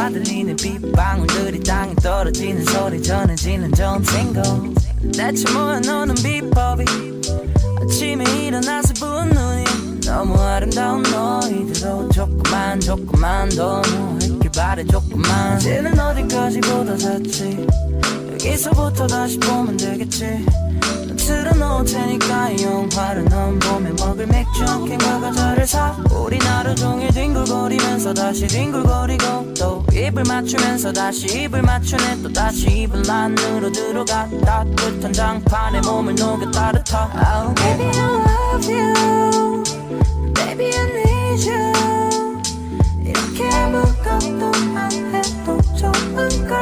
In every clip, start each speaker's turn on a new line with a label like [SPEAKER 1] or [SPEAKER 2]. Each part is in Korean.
[SPEAKER 1] 다 들리는 빗방울들이 땅에 떨어지는 소리 전해지는 점생고 대체 뭐야 너는 비법이 아침에 일어나서 부은 눈이 너무 아름다운 너희들로 조금만 더 누워있길 바래 조금만 이제는 어디까지 보다 잤지 여기서부터 다시 보면 되겠지 틀어놓을 테니까 이 영화를 넌 봄에 먹을 맥주 한 캔과 과자를 사 우린 하루 종일 뒹굴거리면서 다시 뒹굴거리고 또 입을 맞추면서 다시 입을 맞추네 또 다시 입을 안으로 들어가 따뜻한 장판에 몸을 녹여 따뜻하 oh, Baby I love you Baby I need you 이렇게 아무것도 안 해도 좋은걸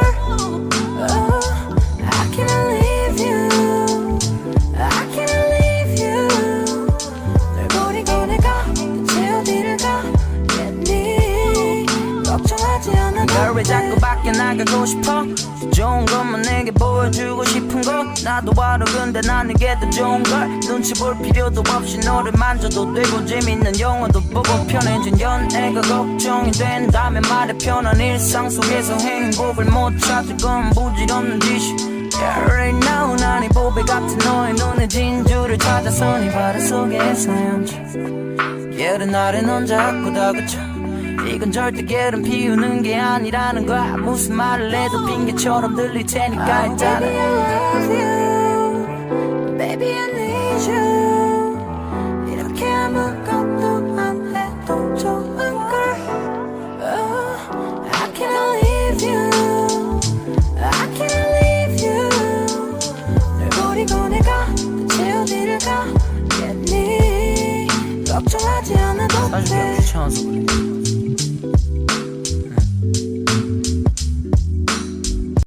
[SPEAKER 1] oh, I can't leave you I can't leave you 널 버리고 내가 대체 어디를 가겠니 걱정하지 않아도 돼 왜 자꾸 밖에 나가고 싶어 좋은 것만 내게 보여주고 싶은 거 나도 알아 근데 나는 게 더 좋은걸 눈치 볼 필요도 없이 너를 만져도 되고 재밌는 영화도 보고 편해진 연애가 걱정이 된다면 말해 편한 일상 속에서 행복을 못 찾을 건 부질없는 짓이 Yeah, right now 난 이 보배 같은 너의 눈에 진주를 찾아서 네 바다 속에 헤엄쳐 게으른 날엔 혼자 자꾸 다그쳐 이건 절대 게으름 피우는 게 아니라는 거야 무슨 말을 해도 핑계처럼 들릴 테니까 있잖아 Baby I love you Baby I need you 이렇게 아무것도 안 해도 좋은걸 oh, I can't leave you I can't leave you 널 버리고 내가 대체 어디를 가겠니 걱정하지 않아도 돼
[SPEAKER 2] 사실 귀찮아서 그래